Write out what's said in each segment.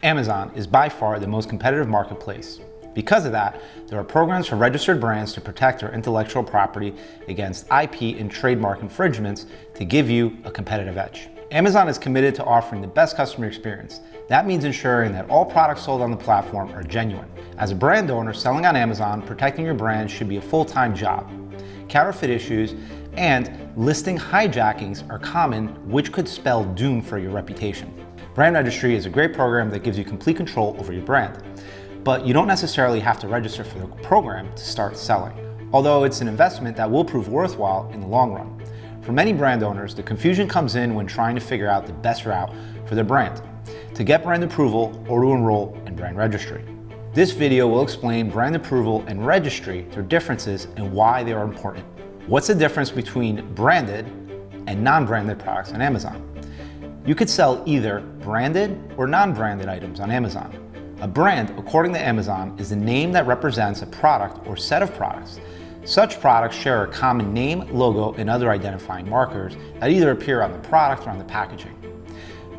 Amazon is by far the most competitive marketplace. Because of that, there are programs for registered brands to protect their intellectual property against IP and trademark infringements to give you a competitive edge. Amazon is committed to offering the best customer experience. That means ensuring that all products sold on the platform are genuine. As a brand owner selling on Amazon, protecting your brand should be a full-time job. Counterfeit issues and listing hijackings are common, which could spell doom for your reputation. Brand Registry is a great program that gives you complete control over your brand, but you don't necessarily have to register for the program to start selling, although it's an investment that will prove worthwhile in the long run. For many brand owners, the confusion comes in when trying to figure out the best route for their brand, to get brand approval or to enroll in Brand Registry. This video will explain brand approval and registry, their differences, and why they are important. What's the difference between branded and non-branded products on Amazon? You could sell either branded or non-branded items on Amazon. A brand, according to Amazon, is the name that represents a product or set of products. Such products share a common name, logo, and other identifying markers that either appear on the product or on the packaging.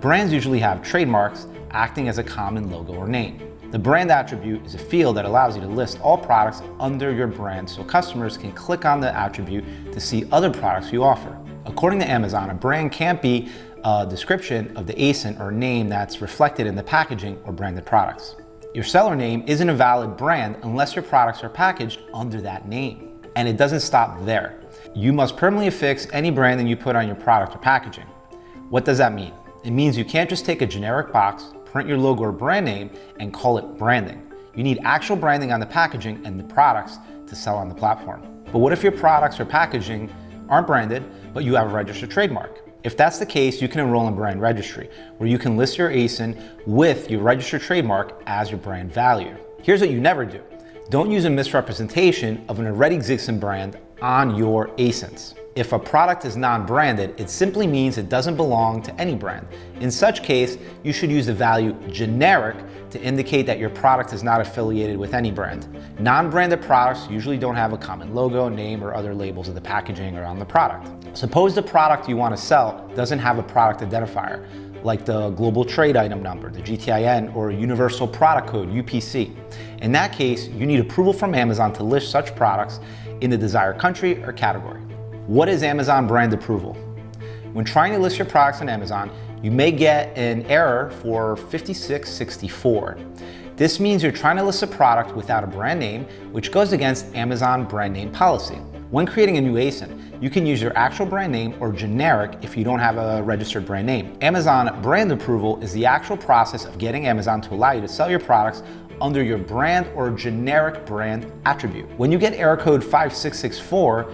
Brands usually have trademarks acting as a common logo or name. The brand attribute is a field that allows you to list all products under your brand so customers can click on the attribute to see other products you offer. According to Amazon, a brand can't be a description of the ASIN or name that's reflected in the packaging or branded products. Your seller name isn't a valid brand unless your products are packaged under that name. And it doesn't stop there. You must permanently affix any branding you put on your product or packaging. What does that mean? It means you can't just take a generic box, print your logo or brand name, and call it branding. You need actual branding on the packaging and the products to sell on the platform. But what if your products or packaging aren't branded, but you have a registered trademark? If that's the case, you can enroll in Brand Registry, where you can list your ASIN with your registered trademark as your brand value. Here's what you never do. Don't use a misrepresentation of an already existing brand on your ASINs. If a product is non-branded, it simply means it doesn't belong to any brand. In such case, you should use the value generic to indicate that your product is not affiliated with any brand. Non-branded products usually don't have a common logo, name, or other labels of the packaging or on the product. Suppose the product you want to sell doesn't have a product identifier, like the Global Trade Item Number, the GTIN, or Universal Product Code, UPC. In that case, you need approval from Amazon to list such products in the desired country or category. What is Amazon brand approval? When trying to list your products on Amazon, you may get an error for 5664. This means you're trying to list a product without a brand name, which goes against Amazon brand name policy. When creating a new ASIN, you can use your actual brand name or generic if you don't have a registered brand name. Amazon brand approval is the actual process of getting Amazon to allow you to sell your products under your brand or generic brand attribute. When you get error code 5664,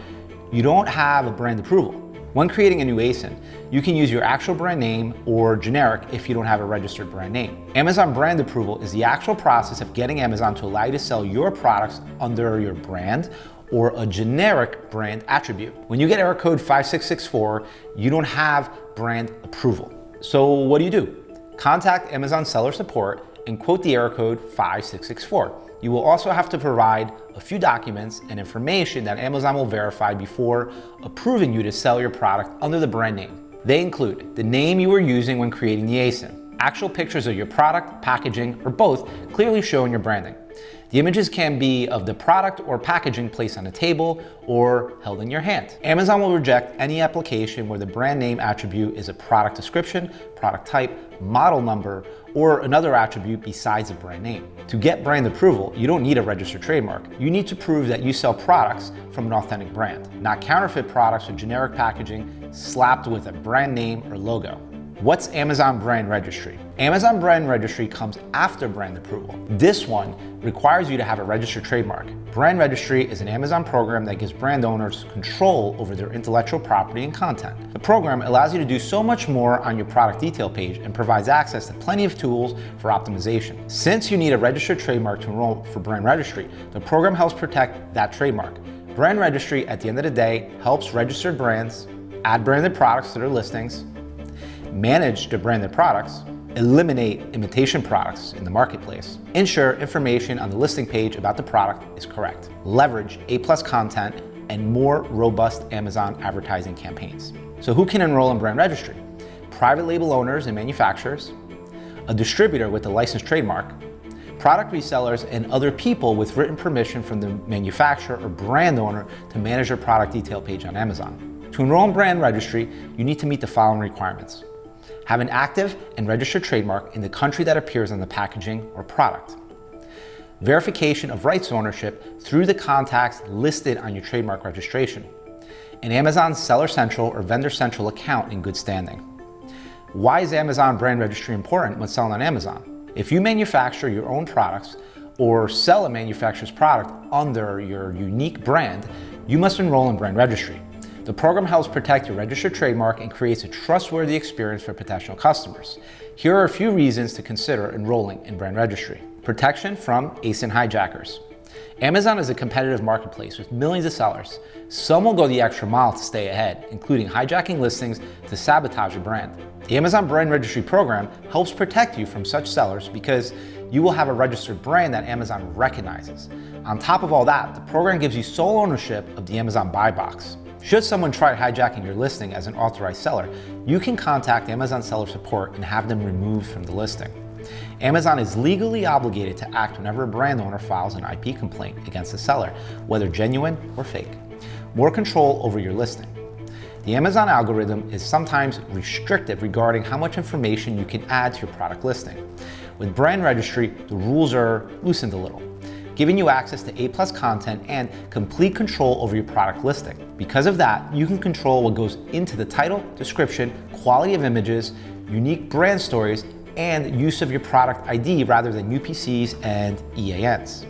you don't have a brand approval. When creating a new ASIN, you can use your actual brand name or generic if you don't have a registered brand name. Amazon brand approval is the actual process of getting Amazon to allow you to sell your products under your brand or a generic brand attribute. When you get error code 5664, you don't have brand approval. So what do? Contact Amazon seller support and quote the error code 5664. You will also have to provide a few documents and information that Amazon will verify before approving you to sell your product under the brand name. They include the name you were using when creating the ASIN, actual pictures of your product, packaging, or both clearly showing your branding. The images can be of the product or packaging placed on a table or held in your hand. Amazon will reject any application where the brand name attribute is a product description, product type, model number, or another attribute besides a brand name. To get brand approval, you don't need a registered trademark. You need to prove that you sell products from an authentic brand, not counterfeit products with generic packaging slapped with a brand name or logo. What's Amazon Brand Registry? Amazon Brand Registry comes after brand approval. This one requires you to have a registered trademark. Brand Registry is an Amazon program that gives brand owners control over their intellectual property and content. The program allows you to do so much more on your product detail page and provides access to plenty of tools for optimization. Since you need a registered trademark to enroll for Brand Registry, the program helps protect that trademark. Brand Registry, at the end of the day, helps registered brands add branded products to their listings, manage the branded products, eliminate imitation products in the marketplace, ensure information on the listing page about the product is correct, leverage A+ content, and more robust Amazon advertising campaigns. So who can enroll in Brand Registry? Private label owners and manufacturers, a distributor with a licensed trademark, product resellers, and other people with written permission from the manufacturer or brand owner to manage their product detail page on Amazon. To enroll in Brand Registry, you need to meet the following requirements. Have an active and registered trademark in the country that appears on the packaging or product. Verification of rights ownership through the contacts listed on your trademark registration. An Amazon Seller Central or Vendor Central account in good standing. Why is Amazon Brand Registry important when selling on Amazon? If you manufacture your own products or sell a manufacturer's product under your unique brand, you must enroll in Brand Registry. The program helps protect your registered trademark and creates a trustworthy experience for potential customers. Here are a few reasons to consider enrolling in Brand Registry. Protection from ASIN hijackers. Amazon is a competitive marketplace with millions of sellers. Some will go the extra mile to stay ahead, including hijacking listings to sabotage your brand. The Amazon Brand Registry program helps protect you from such sellers because you will have a registered brand that Amazon recognizes. On top of all that, the program gives you sole ownership of the Amazon buy box. Should someone try hijacking your listing as an authorized seller, you can contact Amazon Seller Support and have them removed from the listing. Amazon is legally obligated to act whenever a brand owner files an IP complaint against a seller, whether genuine or fake. More control over your listing. The Amazon algorithm is sometimes restrictive regarding how much information you can add to your product listing. With Brand Registry, the rules are loosened a little, giving you access to A+ content and complete control over your product listing. Because of that, you can control what goes into the title, description, quality of images, unique brand stories, and use of your product ID rather than UPCs and EANs.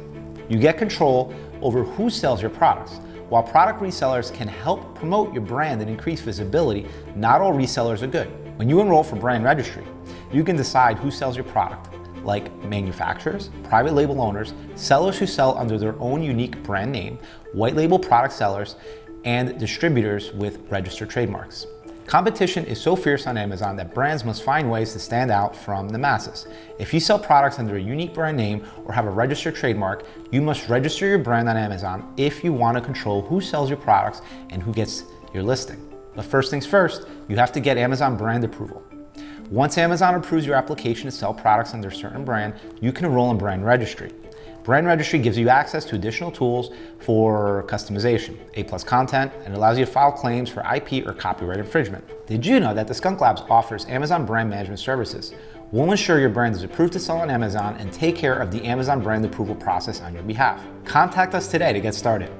You get control over who sells your products. While product resellers can help promote your brand and increase visibility, not all resellers are good. When you enroll for Brand Registry, you can decide who sells your product, like manufacturers, private label owners, sellers who sell under their own unique brand name, white label product sellers, and distributors with registered trademarks. Competition is so fierce on Amazon that brands must find ways to stand out from the masses. If you sell products under a unique brand name or have a registered trademark, you must register your brand on Amazon if you want to control who sells your products and who gets your listing. But first things first, you have to get Amazon brand approval. Once Amazon approves your application to sell products under a certain brand, you can enroll in Brand Registry. Brand Registry gives you access to additional tools for customization, A+ content, and allows you to file claims for IP or copyright infringement. Did you know that the Skunk Labs offers Amazon brand management services? We'll ensure your brand is approved to sell on Amazon and take care of the Amazon brand approval process on your behalf. Contact us today to get started.